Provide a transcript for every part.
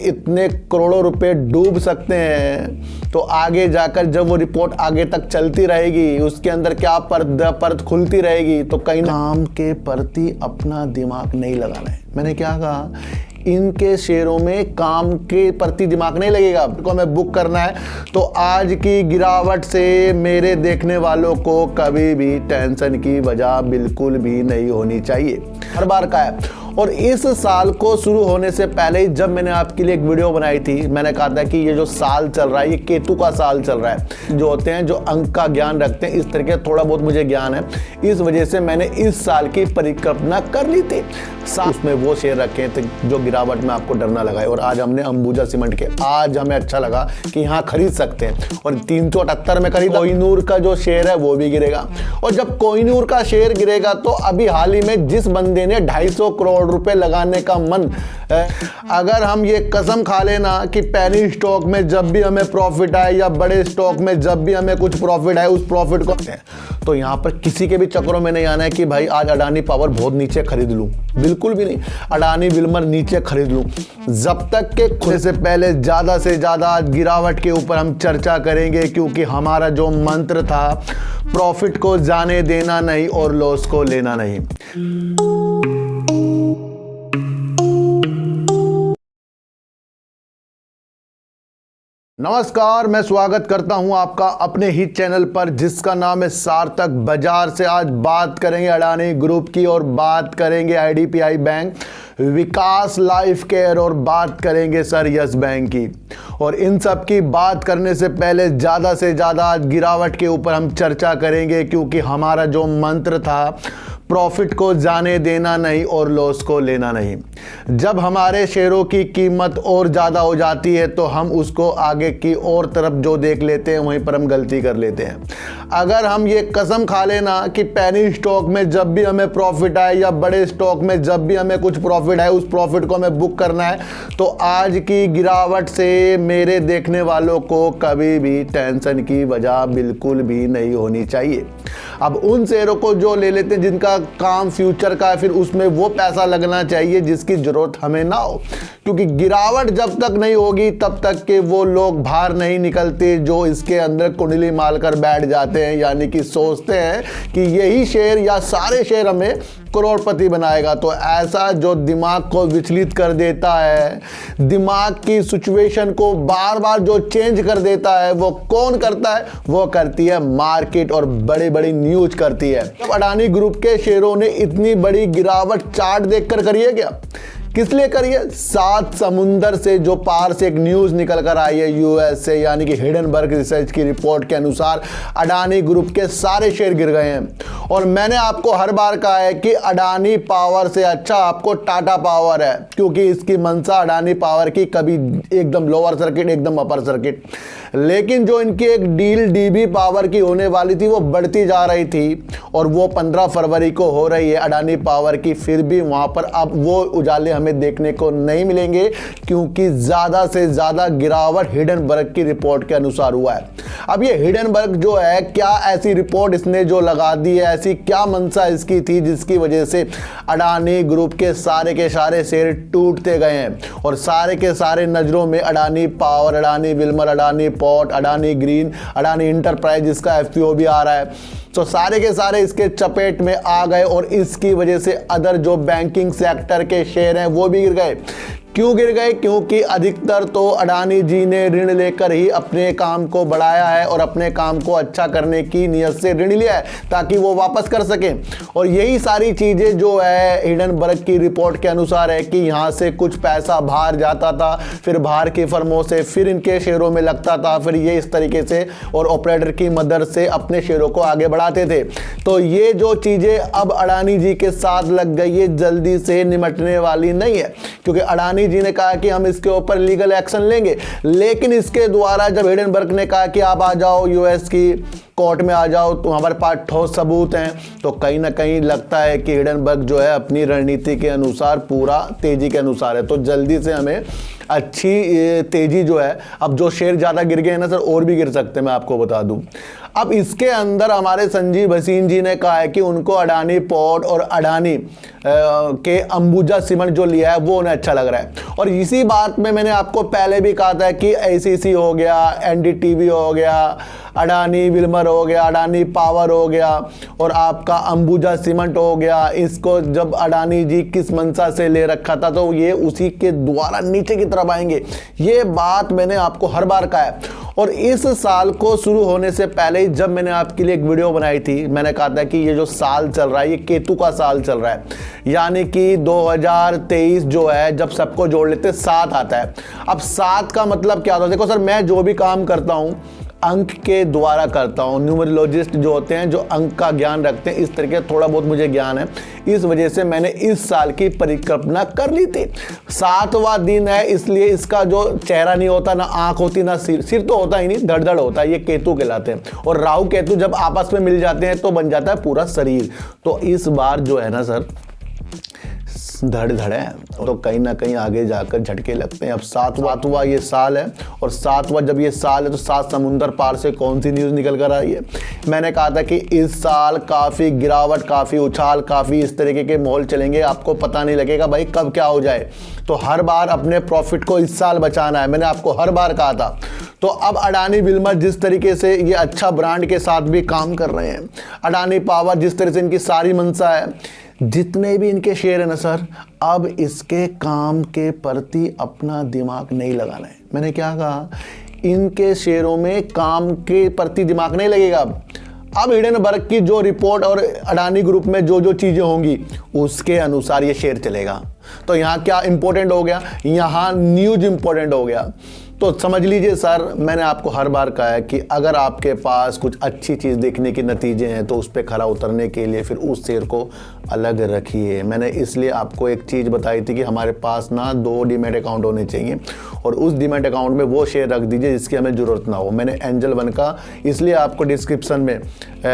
इतने करोड़ों रुपए डूब सकते हैं, तो आगे जाकर जब वो रिपोर्ट आगे तक चलती रहेगी, उसके अंदर क्या परत खुलती रहेगी, तो कहीं काम के प्रति अपना दिमाग नहीं लगाना है। मैंने क्या कहा, इनके शेयरों में काम के प्रति दिमाग नहीं लगेगा, को हमें बुक करना है, तो आज की गिरावट से मेरे देखने वालों को कभी भी टेंशन की वजह बिल्कुल भी नहीं होनी चाहिए। हर बार का है। और इस साल को शुरू होने से पहले ही जब मैंने आपके लिए एक वीडियो बनाई थी, मैंने कहा था कि ये जो साल चल रहा है ये केतु का साल चल रहा है। जो होते हैं जो अंक का ज्ञान रखते हैं, इस तरह के थोड़ा बहुत मुझे ज्ञान है, इस वजह से मैंने इस साल की परिकल्पना कर ली थी। उसमें वो शेयर रखे थे जो गिरावट में आपको डर ना लगाए, और आज हमने अंबुजा सीमेंट के, आज हमें अच्छा लगा कि यहाँ खरीद सकते हैं, और 378 में खरीदा। कोहिनूर का जो शेयर है वो भी गिरेगा, और जब कोहिनूर का शेयर गिरेगा तो अभी हाल ही में जिस बंदे ने 250 करोड़ रुपए लगाने का मन, अगर हम ये कसम खा लेना कि पेनी स्टॉक में जब भी हमें प्रॉफिट आए या बड़े स्टॉक में जब भी हमें कुछ प्रॉफिट आए, उस प्रॉफिट को, तो यहाँ पर किसी के भी चक्रों में नहीं आना है कि भाई आज अडानी पावर बहुत नीचे खरीद लूं, बिल्कुल भी नहीं। अडानी विल्मर नीचे खरीद लूं, जब तक के खुद से पहले ज्यादा से ज्यादा गिरावट के ऊपर हम चर्चा करेंगे, क्योंकि हमारा जो मंत्र था, प्रॉफिट को जाने देना नहीं और लॉस को लेना नहीं। नमस्कार, मैं स्वागत करता हूं आपका अपने ही चैनल पर जिसका नाम है सार्थक बाजार से। आज बात करेंगे अडानी ग्रुप की, और बात करेंगे आईडीपीआई बैंक, विकास लाइफ केयर, और बात करेंगे सर यस बैंक की। और इन सब की बात करने से पहले ज़्यादा से ज़्यादा गिरावट के ऊपर हम चर्चा करेंगे, क्योंकि हमारा जो मंत्र था, प्रॉफिट को जाने देना नहीं और लॉस को लेना नहीं। जब हमारे शेयरों की कीमत और ज़्यादा हो जाती है तो हम उसको आगे की और तरफ जो देख लेते हैं, वहीं पर हम गलती कर लेते हैं। अगर हम ये कसम खा लेना कि पेनी स्टॉक में जब भी हमें प्रॉफिट आए या बड़े स्टॉक में जब भी हमें कुछ प्रॉफिट आए, उस प्रॉफिट को हमें बुक करना है, तो आज की गिरावट से मेरे देखने वालों को कभी भी टेंशन की वजह बिल्कुल भी नहीं होनी चाहिए। अब उन शेयरों को जो ले लेते हैं जिनका काम फ्यूचर का है, फिर उसमें वो पैसा लगना चाहिए जिसकी जरूरत हमें ना हो, क्योंकि गिरावट जब तक नहीं होगी तब तक के वो लोग बाहर नहीं निकलते जो इसके अंदर कुंडली मारकर बैठ जाते हैं, यानी कि सोचते हैं कि यही शेयर या सारे शेयर हमें करोड़पति बनाएगा। तो ऐसा जो दिमाग को विचलित कर देता है, दिमाग की सिचुएशन को बार बार जो चेंज कर देता है, वो कौन करता है? वो करती है मार्केट, और बड़ी बड़ी न्यूज करती है। जब अडानी ग्रुप के शेयरों ने इतनी बड़ी गिरावट चार्ट देखकर करी है क्या? किस लिए करी है? 7 समुंदर से जो पार से एक न्यूज निकल कर आई है यूएस से, यानी कि हिडनबर्ग रिसर्च की रिपोर्ट के अनुसार अडानी ग्रुप के सारे शेयर गिर गए हैं। और मैंने आपको हर बार कहा है कि अडानी पावर से अच्छा आपको टाटा पावर है, क्योंकि इसकी मंशा अडानी पावर की कभी एकदम लोअर सर्किट, एकदम अपर सर्किट, लेकिन जो इनकी एक डील डीबी पावर की होने वाली थी वो बढ़ती जा रही थी, और वो 15 फरवरी को हो रही है अडानी पावर की। फिर भी वहां पर अब वो उजाले हमें देखने को नहीं मिलेंगे, क्योंकि ज्यादा से ज्यादा गिरावट हिडनबर्ग की रिपोर्ट के अनुसार हुआ है। अब ये हिडनबर्ग जो है, क्या ऐसी रिपोर्ट इसने जो लगा दी है, ऐसी क्या मंशा इसकी थी जिसकी वजह से अडानी ग्रुप के सारे शेयर टूटते गए हैं, और सारे के सारे नजरों में Adani power, Adani Wilmer, Adani port, Adani green, Adani enterprise, जिसका एफपीओ भी आ रहा है, तो सारे के सारे इसके चपेट में आ गए। और इसकी वजह से अदर जो बैंकिंग सेक्टर के शेयर हैं वो भी गिर गए। क्यों गिर गए? क्योंकि अधिकतर तो अडानी जी ने ऋण लेकर ही अपने काम को बढ़ाया है, और अपने काम को अच्छा करने की नियत से ऋण लिया है ताकि वो वापस कर सकें। और यही सारी चीज़ें जो है हिडनबर्ग की रिपोर्ट के अनुसार है कि यहाँ से कुछ पैसा बाहर जाता था, फिर बाहर की फर्मों से फिर इनके शेयरों में लगता था, फिर ये इस तरीके से और ऑपरेटर की मदद से अपने शेयरों को आगे बढ़ाते थे। तो ये जो चीज़ें अब अडानी जी के साथ लग गई, ये जल्दी से निमटने वाली नहीं है, क्योंकि अडानी जी ने कहा कि हम इसके ऊपर लीगल एक्शन लेंगे, लेकिन इसके द्वारा जब हिडनबर्ग ने कहा कि आप आ जाओ यूएस की कोर्ट में आ जाओ, तो हमारे पास ठोस सबूत हैं, तो कहीं ना कहीं लगता है कि हिडनबर्ग जो है अपनी रणनीति के अनुसार पूरा तेजी के अनुसार है। तो जल्दी से हमें अच्छी तेजी जो है, अब जो शेयर ज़्यादा गिर गए हैं ना सर, और भी गिर सकते हैं, मैं आपको बता दूं। अब इसके अंदर हमारे संजीव भसीन जी ने कहा है कि उनको अडानी पोर्ट और अडानी के अंबुजा सीमेंट जो लिया है वो उन्हें अच्छा लग रहा है। और इसी बात में मैंने आपको पहले भी कहा था कि एसीसी हो गया, एनडीटीवी हो गया, अडानी विल्मर हो गया, अडानी पावर हो गया और आपका अंबुजा सीमेंट हो गया, इसको जब अडानी जी किस मंशा से ले रखा था तो ये उसी के द्वारा नीचे की तरफ आएंगे। ये बात मैंने आपको हर बार कहा है। और इस साल को शुरू होने से पहले ही जब मैंने आपके लिए एक वीडियो बनाई थी, मैंने कहा था कि ये जो साल चल रहा है ये केतु का साल चल रहा है, यानी कि 2023 जो है जब सबको जोड़ लेते 7 आता है। अब 7 का मतलब क्या होता है? देखो सर, मैं जो भी काम करता हूं अंक के द्वारा करता हूं। न्यूमरोलॉजिस्ट जो होते हैं जो अंक का ज्ञान रखते हैं, इस तरीके थोड़ा बहुत मुझे ज्ञान है, इस वजह से मैंने इस साल की परिकल्पना कर ली थी। 7वां दिन है, इसलिए इसका जो चेहरा नहीं होता, ना आंख होती, ना सिर तो होता ही नहीं, धड़ होता है, ये केतु कहलाते हैं। और राहु केतु जब आपस में मिल जाते हैं तो बन जाता है पूरा शरीर। तो इस बार जो है ना सर धड़ है तो कहीं ना कहीं आगे जाकर झटके लगते हैं। अब 7वां ये साल है और 7वां जब ये साल है तो 7 समुंदर पार से कौन सी न्यूज़ निकल कर आई है? मैंने कहा था कि इस साल काफ़ी गिरावट, काफ़ी उछाल, काफ़ी इस तरीके के माहौल चलेंगे, आपको पता नहीं लगेगा भाई कब क्या हो जाए। तो हर बार अपने प्रॉफिट को इस साल बचाना है, मैंने आपको हर बार कहा था। तो अब अडानी विल्मर जिस तरीके से ये अच्छा ब्रांड के साथ भी काम कर रहे हैं, अडानी पावर जिस तरह से इनकी सारी मंशा है, जितने भी इनके शेयर है ना सर, अब इसके काम के प्रति अपना दिमाग नहीं लगाना है। मैंने क्या कहा? इनके शेयरों में काम के प्रति दिमाग नहीं लगेगा। अब हिडेनबर्ग की जो रिपोर्ट और अडानी ग्रुप में जो जो चीज़ें होंगी उसके अनुसार ये शेयर चलेगा। तो यहाँ क्या इंपॉर्टेंट हो गया? यहाँ न्यूज इंपॉर्टेंट हो गया। तो समझ लीजिए सर, मैंने आपको हर बार कहा है कि अगर आपके पास कुछ अच्छी चीज़ देखने के नतीजे हैं तो उस पर खरा उतरने के लिए फिर उस शेयर को अलग रखिए। मैंने इसलिए आपको एक चीज़ बताई थी कि हमारे पास ना 2 डीमैट अकाउंट होने चाहिए और उस डीमैट अकाउंट में वो शेयर रख दीजिए जिसकी हमें ज़रूरत ना हो। मैंने एंजल वन का इसलिए आपको डिस्क्रिप्शन में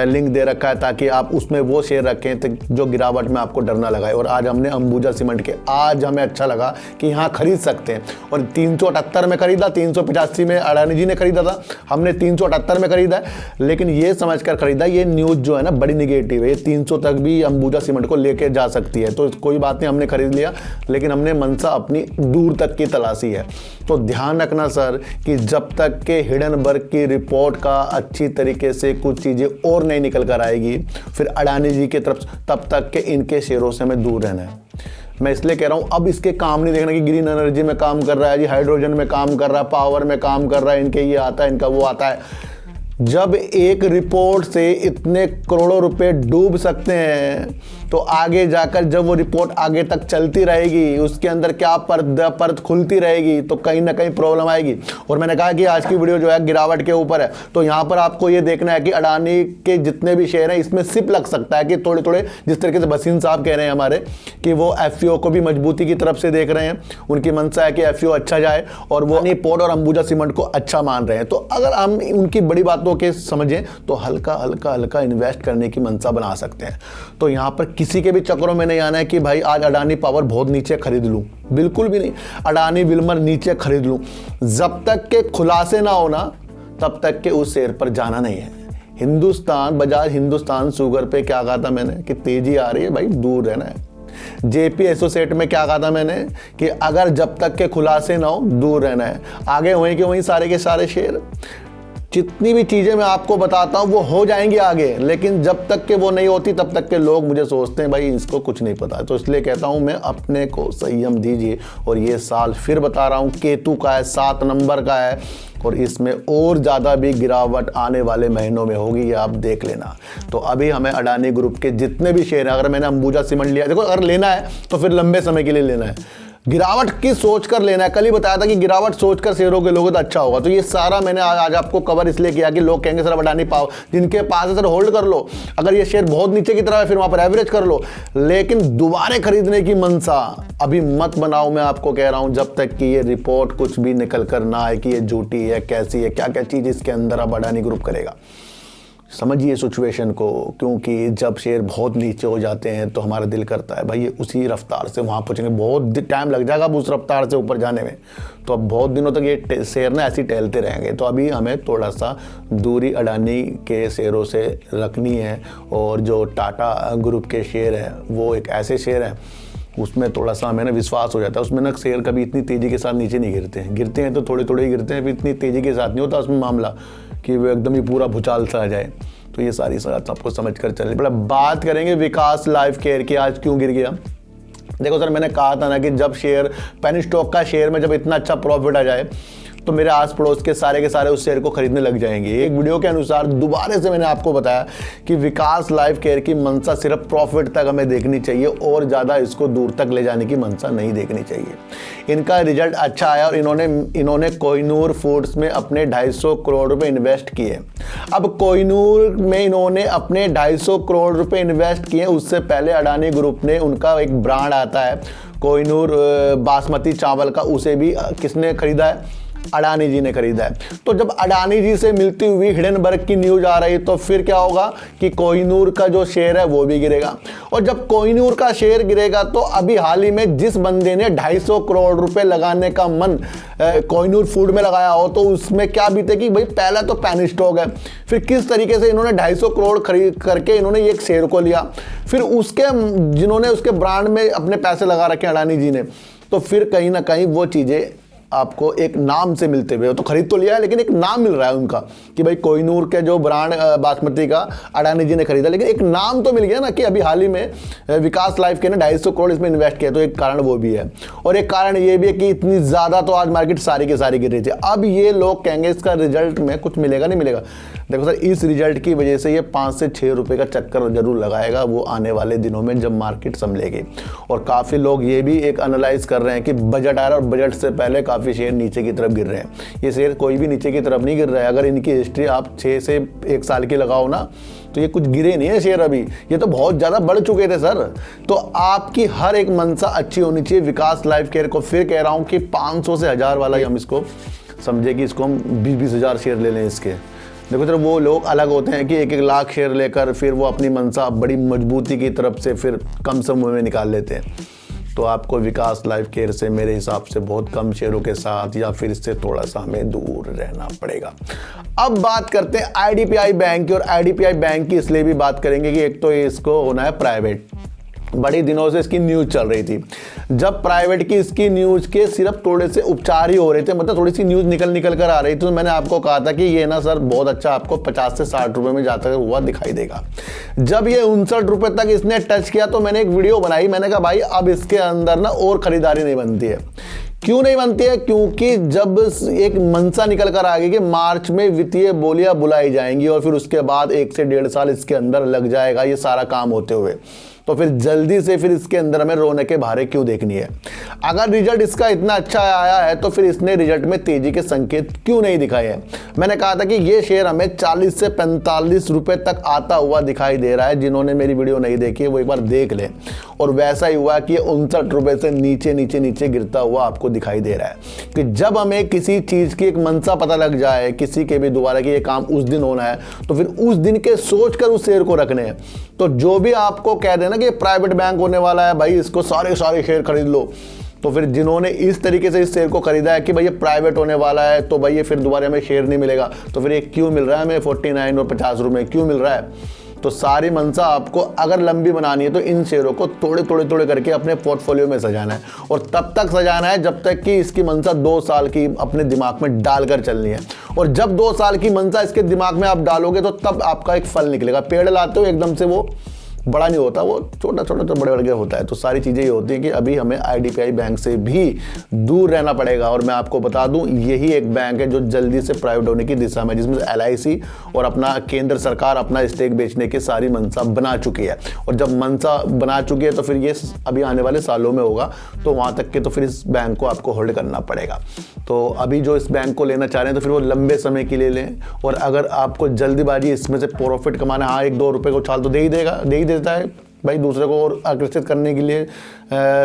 लिंक दे रखा है ताकि आप उसमें वो शेयर रखें तो जो गिरावट में आपको डर ना लगाए। और आज हमने अंबुजा सीमेंट के, आज हमें अच्छा लगा कि यहाँ खरीद सकते हैं। और 378 में खरीदा, 385 में अडानी जी ने खरीदा था, हमने 378 में खरीदा है। लेकिन ये समझकर खरीदा, ये न्यूज़ जो है ना बड़ी निगेटिव है, ये 300 तक भी अंबुजा सीमेंट को लेके जा सकती है। तो कोई बात नहीं, हमने खरीद लिया, लेकिन हमने मंशा अपनी दूर तक की तलाशी है। तो ध्यान रखना सर कि जब तक के हिडेनबर्ग की रिपोर्ट का अच्छी तरीके से कुछ चीज़ें और नहीं निकल कर आएगी फिर अडानी जी की तरफ, तब तक के इनके शेयरों से हमें दूर रहना है। मैं इसलिए कह रहा हूं अब इसके काम नहीं देखना कि ग्रीन एनर्जी में काम कर रहा है जी, हाइड्रोजन में काम कर रहा है, पावर में काम कर रहा है, इनके ये आता है, इनका वो आता है। जब एक रिपोर्ट से इतने करोड़ों रुपए डूब सकते हैं तो आगे जाकर जब वो रिपोर्ट आगे तक चलती रहेगी, उसके अंदर क्या परत खुलती रहेगी तो कहीं ना कहीं प्रॉब्लम आएगी। और मैंने कहा कि आज की वीडियो जो है गिरावट के ऊपर है, तो यहाँ पर आपको ये देखना है कि अडानी के जितने भी शेयर हैं इसमें सिप लग सकता है कि थोड़े थोड़े, जिस तरीके से भसीन साहब कह रहे हैं हमारे कि वो एफपीओ को भी मजबूती की तरफ से देख रहे हैं, उनकी मंशा है कि एफपीओ अच्छा जाए और वो पोर्ट और अंबुजा सीमेंट को अच्छा मान रहे हैं। तो अगर हम उनकी बड़ी बातों के समझें तो हल्का हल्का इन्वेस्ट करने की मंशा बना सकते हैं। तो यहाँ पर किसी के भी चक्करों में नहीं आना है कि भाई आज अडानी पावर बहुत नीचे खरीद लूं, बिल्कुल भी नहीं। अडानी विल्मर नीचे खरीद लूं, जब तक के खुलासे ना होना तब तक के उस शेयर पर जाना नहीं है। हिंदुस्तान बजाज, हिंदुस्तान शुगर पे क्या कहा था मैंने कि तेजी आ रही है भाई, दूर रहना है। जेपी एसोसिएट में क्या कहा था मैंने कि अगर जब तक के खुलासे ना हो दूर रहना है। आगे वहीं के वहीं सारे के सारे शेयर, जितनी भी चीज़ें मैं आपको बताता हूँ वो हो जाएंगी आगे, लेकिन जब तक के वो नहीं होती तब तक के लोग मुझे सोचते हैं भाई इसको कुछ नहीं पता। तो इसलिए कहता हूँ मैं अपने को संयम दीजिए। और ये साल फिर बता रहा हूँ केतु का है, 7 नंबर का है और इसमें और ज़्यादा भी गिरावट आने वाले महीनों में होगी, ये आप देख लेना। तो अभी हमें अडानी ग्रुप के जितने भी शेयर हैं, अगर मैंने अंबुजा सीमेंट लिया, देखो अगर लेना है तो फिर लंबे समय के लिए लेना है, गिरावट की सोच कर लेना है। कल ही बताया था कि गिरावट सोच कर शेयरों के लोगों तो अच्छा होगा। तो ये सारा मैंने आज आपको कवर इसलिए किया कि लोग कहेंगे सर अडानी पाओ, जिनके पास है सर होल्ड कर लो, अगर ये शेयर बहुत नीचे की तरफ है फिर वहां पर एवरेज कर लो, लेकिन दोबारा खरीदने की मनसा अभी मत बनाओ। मैं आपको कह रहा हूं जब तक कि ये रिपोर्ट कुछ भी निकल कर ना आए कि ये झूठी है, कैसी है, क्या क्या चीज इसके अंदर अब अडानी ग्रुप करेगा। समझिए सिचुएशन को, क्योंकि जब शेयर बहुत नीचे हो जाते हैं तो हमारा दिल करता है भाई ये उसी रफ्तार से वहाँ पहुँचेंगे, बहुत टाइम लग जाएगा अब उस रफ्तार से ऊपर जाने में, तो अब बहुत दिनों तक ये शेयर ना ऐसे ही टहलते रहेंगे। तो अभी हमें थोड़ा सा दूरी अडानी के शेयरों से रखनी है, और जो टाटा ग्रुप के शेयर हैं वो एक ऐसे शेयर हैं उसमें थोड़ा सा हमें ना विश्वास हो जाता है, उसमें ना शेयर कभी इतनी तेज़ी के साथ नीचे नहीं गिरते हैं तो थोड़े थोड़े ही गिरते हैं, फिर इतनी तेज़ी के साथ नहीं होता उसमें मामला कि वो एकदम ही पूरा भूचाल सा आ जाए। तो ये सारी बात आपको समझ कर चलनी पड़े। बात करेंगे विकास लाइफ केयर की, आज क्यों गिर गया। देखो सर, मैंने कहा था ना कि जब शेयर पेनी स्टॉक का शेयर में जब इतना अच्छा प्रॉफिट आ जाए तो मेरे आस पड़ोस के सारे उस शेयर को खरीदने लग जाएंगे। एक वीडियो के अनुसार दोबारा से मैंने आपको बताया कि विकास लाइफ केयर की मंशा सिर्फ प्रॉफिट तक हमें देखनी चाहिए और ज़्यादा इसको दूर तक ले जाने की मंशा नहीं देखनी चाहिए। इनका रिजल्ट अच्छा आया और इन्होंने कोहिनूर फूड्स में अपने 250 करोड़ रुपए इन्वेस्ट किए। अब कोहिनूर में इन्होंने अपने 250 करोड़ रुपए इन्वेस्ट किए, उससे पहले अडानी ग्रुप ने उनका एक ब्रांड आता है कोहिनूर बासमती चावल का, उसे भी किसने खरीदा है, अडानी जी ने खरीदा है। तो जब अडानी जी से मिलती हुई हिडनबर्ग की न्यूज आ रही तो फिर क्या होगा कि कोहिनूर का जो शेयर है वो भी गिरेगा, और जब कोहिनूर का शेयर गिरेगा तो अभी हाल ही में जिस बंदे ने 250 करोड़ रुपए लगाने का मन कोहिनूर फूड में लगाया हो तो उसमें क्या बीते कि भाई पहला तो पेनी स्टॉक है, फिर किस तरीके से इन्होंने 250 करोड़ खरीद करके इन्होंने एक शेयर को लिया, फिर उसके जिन्होंने उसके ब्रांड में अपने पैसे लगा रखे अडानी जी ने, तो फिर कहीं ना कहीं वो चीज़ें आपको एक नाम से मिलते हुए, तो खरीद तो लिया है लेकिन एक नाम मिल रहा है उनका कि भाई कोहिनूर के जो ब्रांड बासमती का अडानी जी ने खरीदा, लेकिन एक नाम तो मिल गया ना कि अभी हाल ही में विकास लाइफ के ने 250 करोड़ इसमें इन्वेस्ट किया, तो एक कारण वो भी है। और एक कारण ये भी है कि इतनी ज़्यादा तो आज मार्केट सारी की सारी गिर रही थी। अब ये लोग कहेंगे इसका रिजल्ट में कुछ मिलेगा नहीं मिलेगा। देखो सर, इस रिजल्ट की वजह से ये 5 से 6 रुपये का चक्कर जरूर लगाएगा वो आने वाले दिनों में जब मार्केट संभलेगी। और काफ़ी लोग ये भी एक एनालाइज कर रहे हैं कि बजट आ रहा है और बजट से पहले काफ़ी शेयर नीचे की तरफ गिर रहे हैं। ये शेयर कोई भी नीचे की तरफ नहीं गिर रहा है। अगर इनकी हिस्ट्री आप 6 से 1 साल की लगाओ ना तो ये कुछ गिरे नहीं है शेयर अभी, ये तो बहुत ज़्यादा बढ़ चुके थे सर। तो आपकी हर एक मंशा अच्छी होनी चाहिए। विकास लाइफ केयर को फिर कह रहा हूँ कि 500 से 1000 वाला ही हम इसको समझे कि इसको हम 20-20 हज़ार शेयर ले लें इसके। देखो सर, वो लोग अलग होते हैं कि 1-1 लाख शेयर लेकर फिर वो अपनी मंशा बड़ी मजबूती की तरफ से फिर कम समय में निकाल लेते हैं। तो आपको विकास लाइफ केयर से मेरे हिसाब से बहुत कम शेयरों के साथ या फिर इससे थोड़ा सा हमें दूर रहना पड़ेगा। अब बात करते हैं आईडीपीआई बैंक की, और आईडीपीआई बैंक की इसलिए भी बात करेंगे कि एक तो इसको होना है प्राइवेट। बड़ी दिनों से इसकी न्यूज़ चल रही थी, जब प्राइवेट की इसकी न्यूज़ के सिर्फ थोड़े से उपचार ही हो रहे थे, मतलब थोड़ी सी न्यूज़ निकल कर आ रही थी। तो मैंने आपको कहा था कि ये ना सर बहुत अच्छा आपको 50 से 60 रुपये में जाता हुआ दिखाई देगा। जब ये 59 रुपये तक इसने टच किया तो मैंने एक वीडियो बनाई, मैंने कहा भाई अब इसके अंदर ना और ख़रीदारी नहीं बनती है। क्यों नहीं बनती है? क्योंकि जब एक मंशा निकल कर आ गई कि मार्च में वित्तीय बोलियां बुलाई जाएंगी और फिर उसके बाद 1 से 1.5 साल इसके अंदर लग जाएगा ये सारा काम होते हुए, तो फिर जल्दी से फिर इसके अंदर हमें रोने के भारे क्यों देखनी है? अगर रिजल्ट इसका इतना अच्छा आया है तो फिर इसने रिजल्ट में तेजी के संकेत क्यों नहीं दिखाए हैं? मैंने कहा था कि ये शेयर हमें 40 से 45 रुपए तक आता हुआ दिखाई दे रहा है। जिन्होंने मेरी वीडियो नहीं देखी है वो एक बार देख ले। और वैसा ही हुआ कि 59 रुपए से नीचे नीचे नीचे गिरता हुआ आपको दिखाई दे रहा है। कि जब हमें किसी चीज़ की एक मंशा पता लग जाए किसी के भी द्वारा कि ये काम उस दिन होना है, तो फिर उस दिन के सोच कर उस शेयर को रखने हैं। तो जो भी आपको कह देना कि प्राइवेट बैंक होने वाला है भाई इसको सारे शेयर खरीद लो, तो फिर जिन्होंने इस तरीके से इस शेयर को खरीदा है कि भाई ये प्राइवेट होने वाला है तो भाई ये फिर दोबारा हमें शेयर नहीं मिलेगा, तो फिर ये क्यों मिल रहा है हमें 49 और 50 रुपये क्यों मिल रहा है? तो सारी मंशा आपको अगर लंबी बनानी है तो इन शेयरों को थोड़े करके अपने पोर्टफोलियो में सजाना है, और तब तक सजाना है जब तक कि इसकी मंशा 2 साल की अपने दिमाग में डालकर चलनी है। और जब 2 साल की मंशा इसके दिमाग में आप डालोगे तो तब आपका एक फल निकलेगा। पेड़ लाते हो एकदम से वो बड़ा नहीं होता, वो छोटा छोटा तो बड़े होता है। तो सारी चीज़ें ये होती हैं कि अभी हमें आईडीपीआई बैंक से भी दूर रहना पड़ेगा। और मैं आपको बता दूं यही एक बैंक है जो जल्दी से प्राइवेट होने की दिशा में, जिसमें एलआईसी और अपना केंद्र सरकार अपना स्टेक बेचने की सारी मंशा बना चुकी है। और जब मंशा बना चुकी है तो फिर ये अभी आने वाले सालों में होगा, तो वहाँ तक के तो फिर इस बैंक को आपको होल्ड करना पड़ेगा। तो अभी जो इस बैंक को लेना चाह रहे हैं तो फिर वो लंबे समय के लिए लें। और अगर आपको जल्दीबाजी इसमें से प्रॉफिट कमाना, हाँ 1-2 रुपये को उछाल तो दे ही देता है भाई दूसरे को और आकर्षित करने के लिए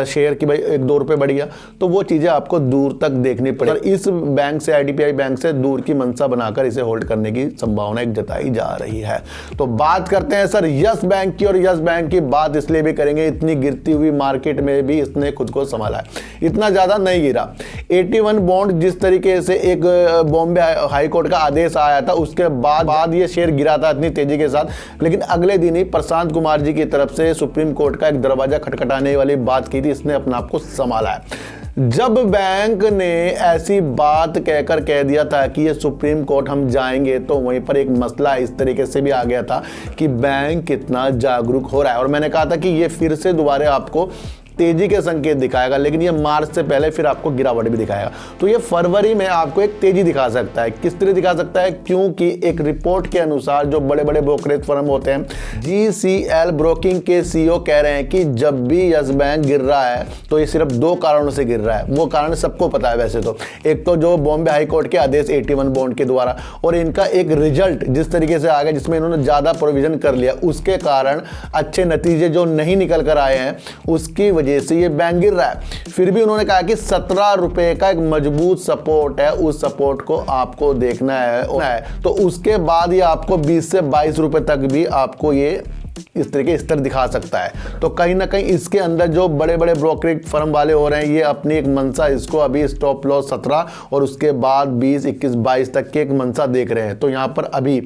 शेयर की भाई 1-2 रुपये बढ़ गया, तो वो चीज़ें आपको दूर तक देखनी पड़ेगी। इस बैंक से, IDPI बैंक से दूर की मंशा बनाकर इसे होल्ड करने की संभावना एक जताई जा रही है। तो बात करते हैं सर यस बैंक की, और यस बैंक की बात इसलिए भी करेंगे, इतनी गिरती हुई मार्केट में भी इसने खुद को संभाला है, इतना ज़्यादा नहीं गिरा। 81 बॉन्ड जिस तरीके से एक बॉम्बे हाई कोर्ट का आदेश आया था, उसके बाद ये शेयर गिरा था इतनी तेजी के साथ, लेकिन अगले दिन ही प्रशांत कुमार जी की तरफ से सुप्रीम कोर्ट का एक दरवाजा खटखटाने वाली बात की थी, इसने अपने आप को संभाला है। जब बैंक ने ऐसी बात कहकर कह दिया था कि ये सुप्रीम कोर्ट हम जाएंगे, तो वहीं पर एक मसला इस तरीके से भी आ गया था कि बैंक कितना जागरूक हो रहा है, और मैंने कहा था कि ये फिर से दोबारा आपको तेजी के संकेत दिखाएगा, लेकिन ये मार्च से पहले फिर आपको गिरावट भी दिखाएगा। तो ये फरवरी में आपको एक तेजी दिखा सकता है। किस तरह दिखा सकता है? क्योंकि एक रिपोर्ट के अनुसार जो बड़े बड़े ब्रोकरेज फर्म होते हैं, GCL ब्रोकिंग के CEO कह रहे हैं कि जब भी यस बैंक गिर रहा है तो ये सिर्फ 2 कारणों से गिर रहा है। वो कारण सबको पता है वैसे तो, एक तो जो बॉम्बे हाई कोर्ट के आदेश 81 बॉन्ड के द्वारा, और इनका एक रिजल्ट जिस तरीके से आ गया जिसमें इन्होंने ज़्यादा प्रोविजन कर लिया, उसके कारण अच्छे नतीजे जो नहीं निकल कर आए हैं, उसकी वजह से ये बैंक गिर रहा है। फिर भी उन्होंने कहा कि 17 रुपए का एक मजबूत सपोर्ट है, उस सपोर्ट को आपको देखना है। तो उसके बाद ये आपको 20 से 22 रुपए तक भी आपको ये इस तरह के स्तर दिखा सकता है। तो कहीं ना कहीं इसके अंदर जो बड़े बड़े ब्रोकरेज फर्म वाले हो रहे हैं, ये अपनी एक मंशा, इसको अभी स्टॉप लॉस 17 और उसके बाद 20, 21, 22 तक की एक मंशा देख रहे हैं। तो यहाँ पर अभी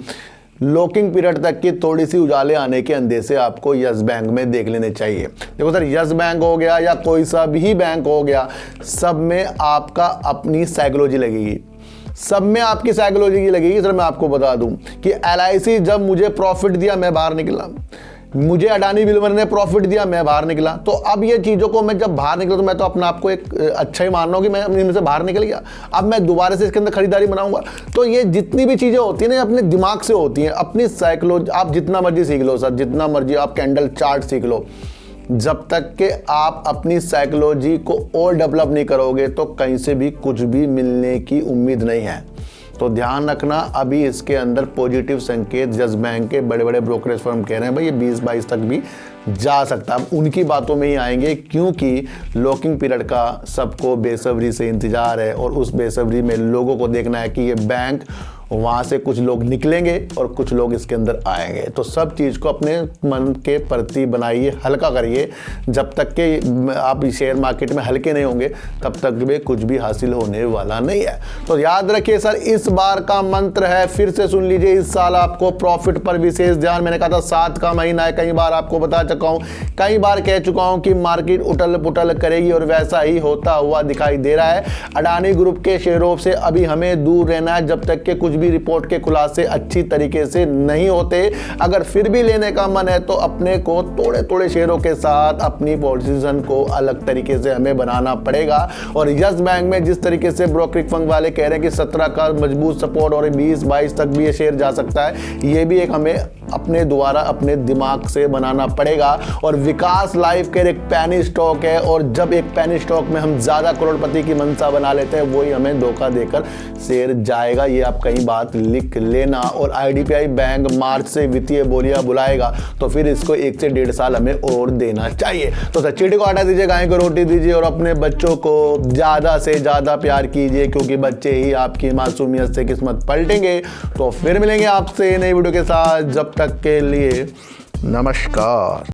लॉकिंग पीरियड तक की थोड़ी सी उजाले आने के अंदेशे आपको यस बैंक में देख लेने चाहिए। देखो सर, यस बैंक हो गया या कोई सा भी बैंक हो गया, सब में आपका अपनी साइकोलॉजी लगेगी, सब में आपकी साइकोलॉजी लगेगी। सर मैं आपको बता दूं कि LIC जब मुझे प्रॉफिट दिया मैं बाहर निकला, मुझे अडानी बिलवर ने प्रॉफिट दिया मैं बाहर निकला। तो अब ये चीज़ों को मैं जब बाहर निकला तो मैं तो अपने आप को एक अच्छा ही मान रहा हूँ कि मैं इनमें से बाहर निकल गया, अब मैं दोबारा से इसके अंदर खरीदारी बनाऊंगा। तो ये जितनी भी चीज़ें होती हैं ना, अपने दिमाग से होती हैं, अपनी साइकोलॉजी। आप जितना मर्जी सीख लो सर, जितना मर्जी आप कैंडल चार्ट सीख लो, जब तक कि आप अपनी साइकोलॉजी को और डेवलप नहीं करोगे तो कहीं से भी कुछ भी मिलने की उम्मीद नहीं है। तो ध्यान रखना, अभी इसके अंदर पॉजिटिव संकेत यस बैंक के बड़े बड़े ब्रोकरेज फर्म कह रहे हैं भाई ये 20-22 तक भी जा सकता है। उनकी बातों में ही आएंगे, क्योंकि लॉकिंग पीरियड का सबको बेसब्री से इंतजार है, और उस बेसब्री में लोगों को देखना है कि ये बैंक, वहाँ से कुछ लोग निकलेंगे और कुछ लोग इसके अंदर आएंगे। तो सब चीज़ को अपने मन के प्रति बनाइए, हल्का करिए। जब तक के आप शेयर मार्केट में हल्के नहीं होंगे तब तक भी कुछ भी हासिल होने वाला नहीं है। तो याद रखिए सर, इस बार का मंत्र है, फिर से सुन लीजिए, इस साल आपको प्रॉफिट पर विशेष ध्यान। मैंने कहा था 7 का महीना है, कई बार आपको बता चुका हूँ, कई बार कह चुका हूँ कि मार्केट उठल पुटल करेगी, और वैसा ही होता हुआ दिखाई दे रहा है। अडानी ग्रुप के शेयरों से अभी हमें दूर रहना है जब तक के कुछ भी रिपोर्ट के खुलासे अच्छी तरीके से नहीं होते। अगर फिर भी लेने का मन है तो अपने को थोड़े थोड़े शेयरों के साथ अपनी पोजीशन को अलग तरीके से हमें बनाना पड़ेगा। और यस बैंक में जिस तरीके से ब्रोकरेज फर्म वाले कह रहे हैं कि 17 का मजबूत सपोर्ट और 20-22 तक भी ये शेयर जा सकता है, ये भी एक हमें अपने द्वारा अपने दिमाग से बनाना पड़ेगा। और विकास लाइफ केयर एक पैनी स्टॉक है, और जब एक पैनी स्टॉक में हम ज्यादा करोड़पति की मंशा बना लेते हैं, वही हमें धोखा देकर शेयर जाएगा। ये आप कहीं बात लिख लेना। और IDPI बैंक मार्च से वित्तीय बोलियां बुलाएगा, तो फिर इसको 1 से 1.5 साल हमें और देना चाहिए। तो सच्चिटी को हटा दीजिए, गाय को रोटी दीजिए, और अपने बच्चों को ज्यादा से ज्यादा प्यार कीजिए, क्योंकि बच्चे ही आपकी मासूमियत से किस्मत पलटेंगे। तो फिर मिलेंगे आपसे नई वीडियो के साथ, जब तक के लिए नमस्कार।